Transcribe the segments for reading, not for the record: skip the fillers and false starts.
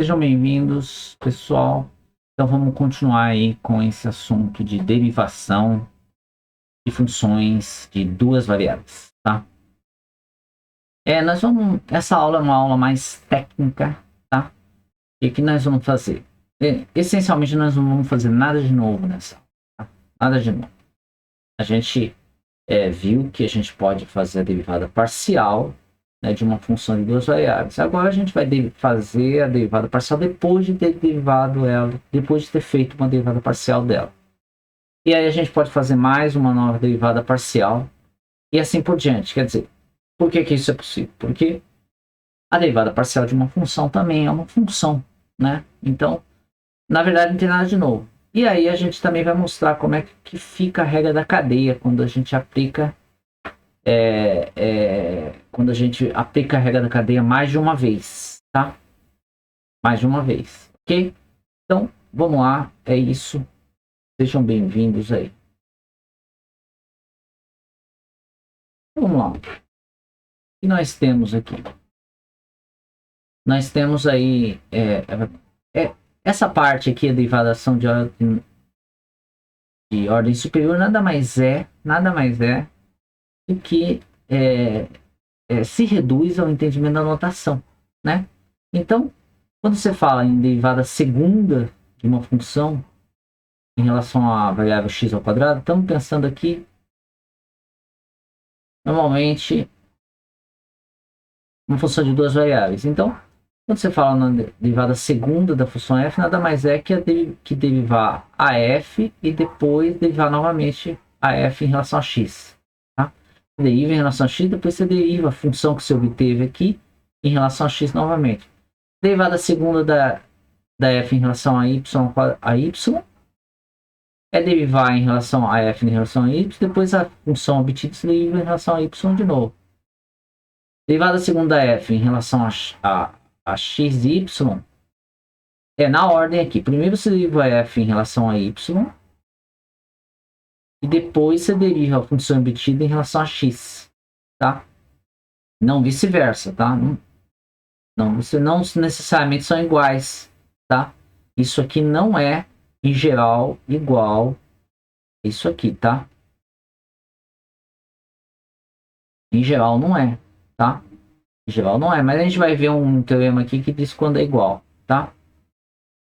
Sejam bem-vindos, pessoal. Então vamos continuar aí com esse assunto de derivação de funções de duas variáveis, tá? Essa aula é uma aula mais técnica, tá? E o que nós vamos fazer? Essencialmente nós não vamos fazer nada de novo nessa aula, tá? Nada de novo. A gente viu que a gente pode fazer a derivada parcial, né, de uma função de duas variáveis. Agora a gente vai fazer a derivada parcial depois de ter derivado ela, depois de ter feito uma derivada parcial dela. E aí a gente pode fazer mais uma nova derivada parcial e assim por diante. Quer dizer, por que isso é possível? Porque a derivada parcial de uma função também é uma função, né? Então, na verdade, não tem nada de novo. E aí a gente também vai mostrar como é que fica a regra da cadeia quando a gente aplica a regra da cadeia mais de uma vez, tá? Mais de uma vez, ok? Então, vamos lá, é isso. Sejam bem-vindos aí. Vamos lá. O que nós temos aqui? Nós temos aí essa parte aqui, a derivação de ordem superior, nada mais é do que se reduz ao entendimento da notação, né? Então, quando você fala em derivada segunda de uma função em relação à variável x ao quadrado, estamos pensando aqui normalmente uma função de duas variáveis. Então, quando você fala na derivada segunda da função f, nada mais é que derivar a f e depois derivar novamente a f em relação a x. Tá? Deriva em relação a x, depois você deriva a função que você obteve aqui em relação a x novamente. Derivada segunda da f em relação a y é derivar em relação a f em relação a y, depois a função obtida se deriva em relação a y de novo. Derivada segunda f em relação a x e y é na ordem aqui. Primeiro você deriva f em relação a y e depois você deriva a função obtida em relação a x, tá? Não vice-versa, tá? Não necessariamente são iguais, tá? Isso aqui não é, em geral, igual isso aqui, tá? Em geral não é, tá? Em geral não é, mas a gente vai ver um teorema aqui que diz quando é igual, tá?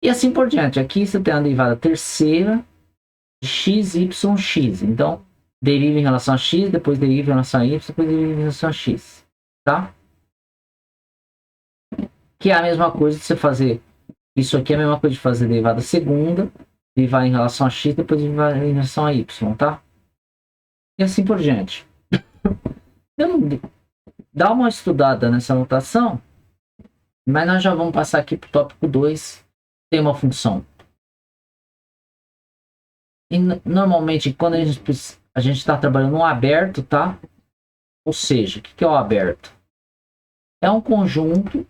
E assim por diante. Aqui você tem a derivada terceira de x, y, x. Então, deriva em relação a x, depois deriva em relação a y, depois deriva em relação a x, tá? Que é a mesma coisa de você fazer, isso aqui é a mesma coisa de fazer derivada segunda, derivar em relação a x, depois derivar em relação a y, tá? E assim por diante. Dá uma estudada nessa notação, mas nós já vamos passar aqui para o tópico 2. Tem uma função. E normalmente, quando a gente está trabalhando no aberto, tá? Ou seja, o que é o aberto? É um conjunto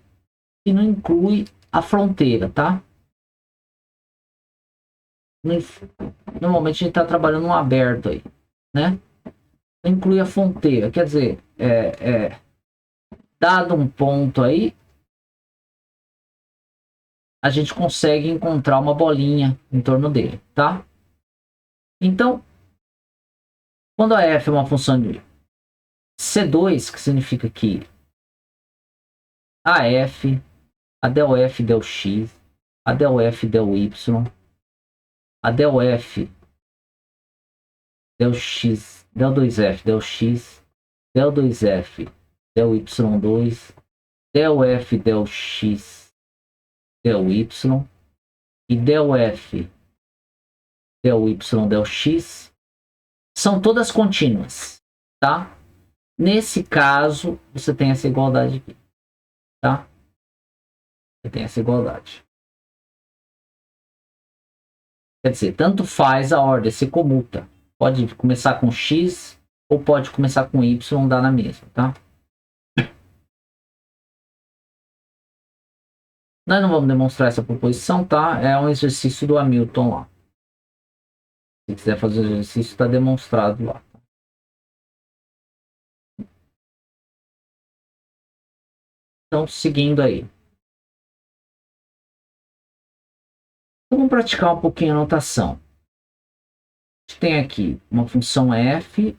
que não inclui a fronteira, tá? Normalmente a gente está trabalhando no aberto aí, né? Não inclui a fronteira, quer dizer, dado um ponto aí, a gente consegue encontrar uma bolinha em torno dele, tá? Então, quando a f é uma função de C2, que significa que a f, a del f del x, a del f del y, a del f del x, del 2f del x, del 2f del y2, del f del x del y e del f del y del x são todas contínuas, tá? Nesse caso, você tem essa igualdade aqui, tá? Você tem essa igualdade. Quer dizer, tanto faz a ordem, se comuta. Pode começar com x ou pode começar com y, dá na mesma, tá? Nós não vamos demonstrar essa proposição, tá? É um exercício do Hamilton lá. Se quiser fazer o exercício, está demonstrado lá. Então, seguindo aí. Então, vamos praticar um pouquinho a notação. A gente tem aqui uma função f,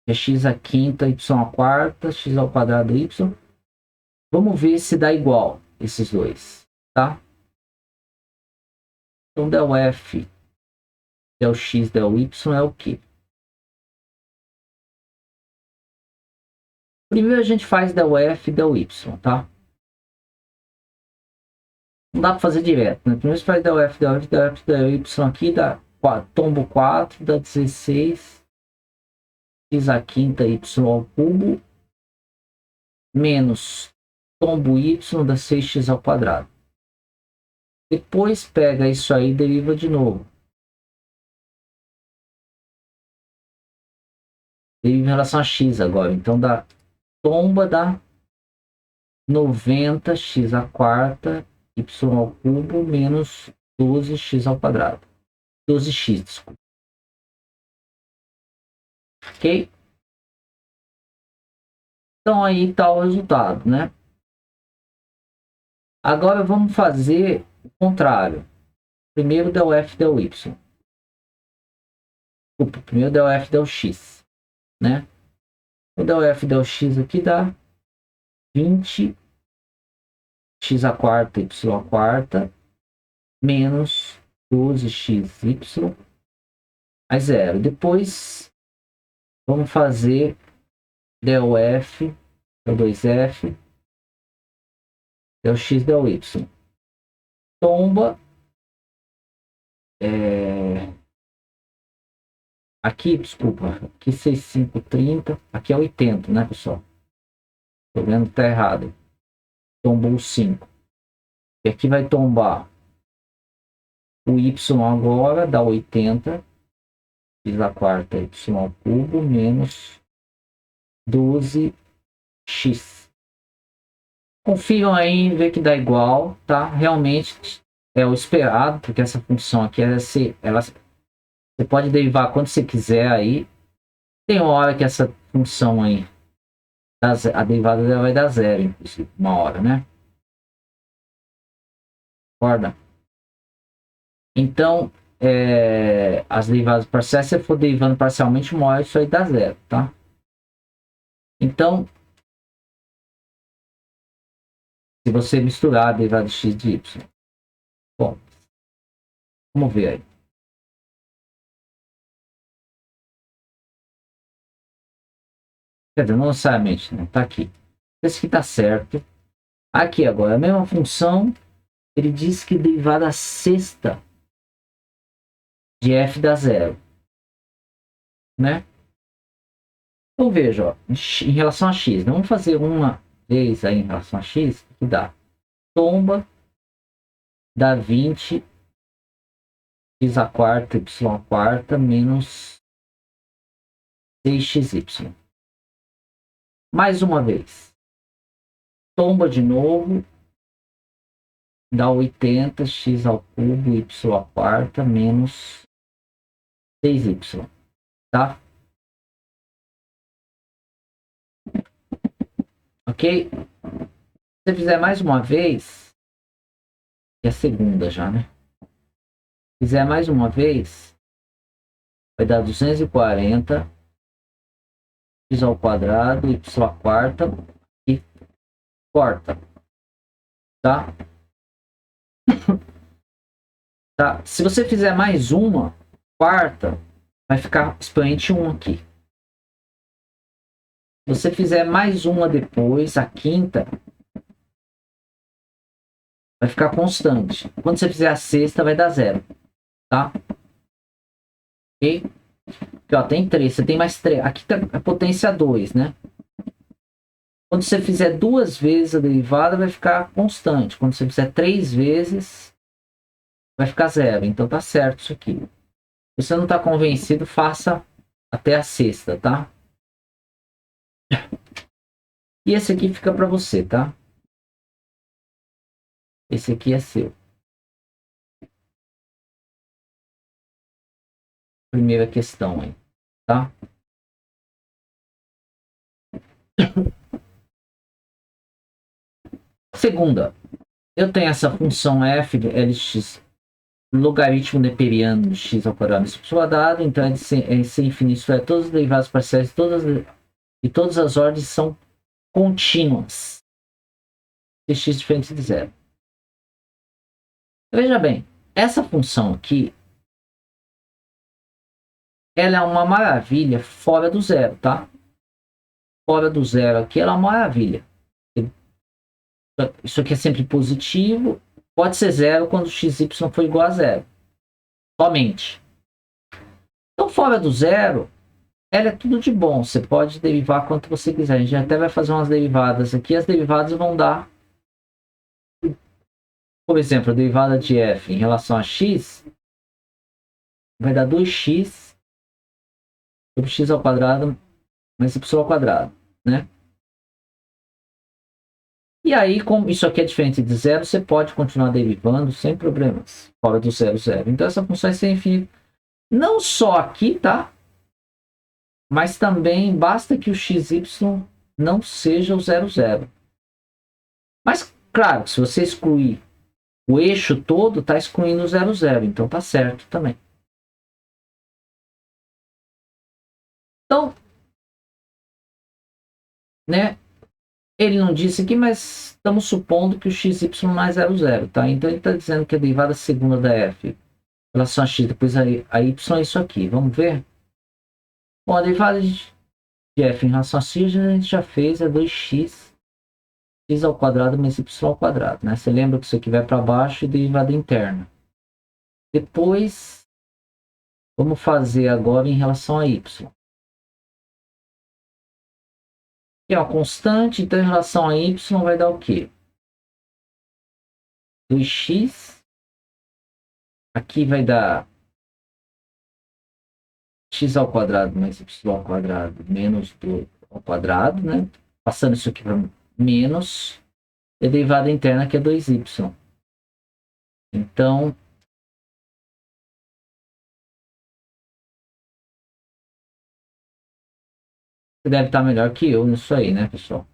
é x à quinta, y à quarta, x ao quadrado, y. Vamos ver se dá igual esses dois, tá? Então, del f, del x, del y é o quê? Primeiro a gente faz del f, del y, tá? Não dá para fazer direto, né? Primeiro você faz del f, del f, del f, del y aqui, dá 4, tombo 4, dá 16, x à quinta, y ao cubo, menos tombo y dá 6x ao quadrado. Depois pega isso aí e deriva de novo. Deriva em relação a x agora. Então dá tomba dá 90x à quarta y ao cubo menos 12x ao quadrado. 12x, desculpa. Ok? Então aí está o resultado, né? Agora vamos fazer o contrário. Primeiro del f, del y. Desculpa, primeiro del f, del x, né? O del f, del x aqui dá 20 x à quarta, y à quarta, menos 12xy a zero. Depois, vamos fazer del f, del 2f, del x, del y. Tomba. Aqui, desculpa, aqui 6530, aqui é 80, né, pessoal? Tô vendo que tá errado. Tombou 5. E aqui vai tombar o y agora, dá 80, x à quarta, y ao cubo, menos 12x. Confiam aí em ver que dá igual, tá? Realmente é o esperado, porque essa função aqui, você pode derivar quando você quiser aí. Tem uma hora que essa função aí, a derivada dela vai dar zero, inclusive, uma hora, né? Concorda? Então, as derivadas parciais, se você for derivando parcialmente, uma hora isso aí dá zero, tá? Então, se você misturar a derivada de x de y. Bom, vamos ver aí. Quer dizer, não necessariamente, né? Tá aqui. Esse aqui tá certo. Aqui agora, a mesma função, ele diz que derivada sexta de f dá zero, né? Então veja, ó, em relação a x, vamos fazer uma vez aí em relação a x, que dá tomba, dá 20 x à quarta, y à quarta, menos 6xy. Mais uma vez, tomba de novo, dá 80 x ao cubo, y à quarta, menos 6y, tá? Ok? Se você fizer mais uma vez, que é a segunda já, né? Se fizer mais uma vez, vai dar 240 x ao quadrado, y à quarta e corta, tá? Tá? Se você fizer mais uma quarta, vai ficar expoente 1 aqui. Se você fizer mais uma depois, a quinta, vai ficar constante. Quando você fizer a sexta, vai dar zero, tá? Ok? Aqui, ó, tem 3, você tem mais 3. Aqui tá a potência 2, né? Quando você fizer 2 vezes a derivada, vai ficar constante. Quando você fizer 3 vezes, vai ficar zero. Então tá certo isso aqui. Se você não tá convencido, faça até a sexta, tá? E esse aqui fica para você, tá? Esse aqui é seu. Primeira questão aí, tá? Segunda, eu tenho essa função f de Lx logaritmo neperiano de x ao quadrado menos y ao quadrado, então é de ser infinito, isto é, todas as derivadas parciais e todas as ordens são contínuas de x diferente de zero. Veja bem, essa função aqui, ela é uma maravilha fora do zero, tá? Fora do zero aqui, ela é uma maravilha. Isso aqui é sempre positivo. Pode ser zero quando xy for igual a zero. Somente. Então, fora do zero, ela é tudo de bom. Você pode derivar quanto você quiser. A gente até vai fazer umas derivadas aqui. As derivadas vão dar... Por exemplo, a derivada de f em relação a x vai dar 2x sobre x ao quadrado mais y ao quadrado, né? E aí, como isso aqui é diferente de zero, você pode continuar derivando sem problemas, fora do zero, zero. Então, essa função é sem infinito. Não só aqui, tá? Mas também basta que o xy não seja o zero, zero. Mas, claro, se você excluir o eixo todo, está excluindo o zero, zero. Então, tá certo também. Então, né? Ele não disse aqui, mas estamos supondo que o xy não é zero, zero, tá? Então, ele está dizendo que a derivada segunda da f em relação a x, depois a y é isso aqui. Vamos ver? Bom, a derivada de f em relação a x, a gente já fez, é 2x x ao quadrado menos y ao quadrado, né? Você lembra que isso aqui vai para baixo e derivada interna. Depois, vamos fazer agora em relação a y. Aqui é uma constante, então em relação a y vai dar o quê? 2x. Aqui vai dar x ao quadrado mais y ao quadrado menos 2 ao quadrado, né? Passando isso aqui para menos. E a derivada interna que é 2y. Então, você deve estar melhor que eu nisso aí, né, pessoal?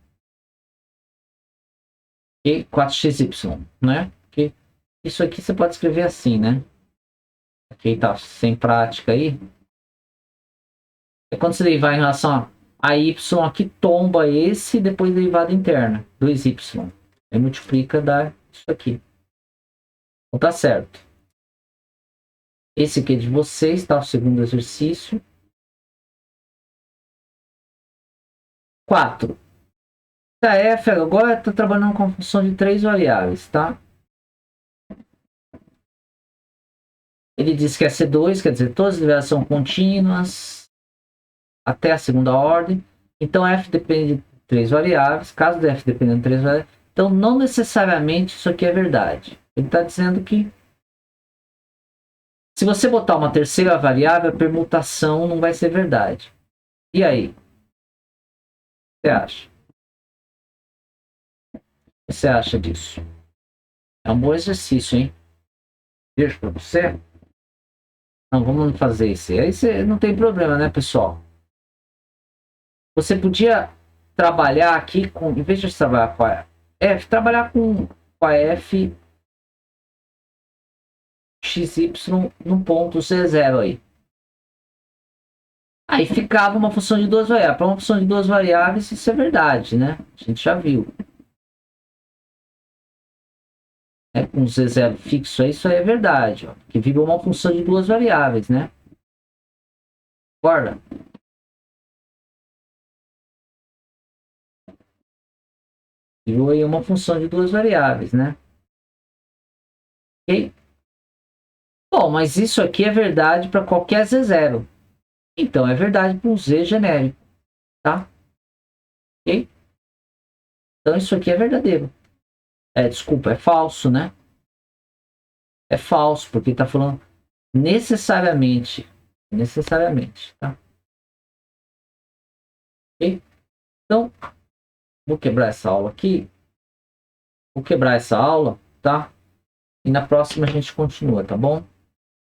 E 4xy, né? Porque isso aqui você pode escrever assim, né? Aqui tá sem prática aí. É quando você derivar em relação a y, aqui tomba esse e depois derivada interna, 2y. Aí multiplica, dá isso aqui. Então tá certo. Esse aqui é de vocês, tá? O segundo exercício. 4. A f agora está trabalhando com a função de 3 variáveis, tá? Ele diz que é C2, quer dizer, todas as derivadas são contínuas até a segunda ordem. Então, f depende de 3 variáveis. Caso f dependa de 3 variáveis, então não necessariamente isso aqui é verdade. Ele está dizendo que se você botar uma terceira variável, a permutação não vai ser verdade. E aí? O que você acha? O que você acha disso? É um bom exercício, hein? Vejo para você. Não, vamos fazer isso. Aí você não tem problema, né, pessoal? Você podia trabalhar aqui com, em vez de trabalhar com a f, trabalhar com a f xy no ponto C0 aí. Aí ficava uma função de duas variáveis. Para uma função de duas variáveis, isso é verdade, né? A gente já viu. Com Z0 fixo, isso aí é verdade. Ó, que virou uma função de duas variáveis, né? Concorda? Virou aí uma função de duas variáveis, né? Ok? Bom, mas isso aqui é verdade para qualquer Z0. Então, é verdade para um Z genérico, tá? Ok? Então, isso aqui é verdadeiro. Desculpa, é falso, né? É falso, porque está falando necessariamente, tá? Ok? Então, vou quebrar essa aula aqui. Vou quebrar essa aula, tá? E na próxima a gente continua, tá bom?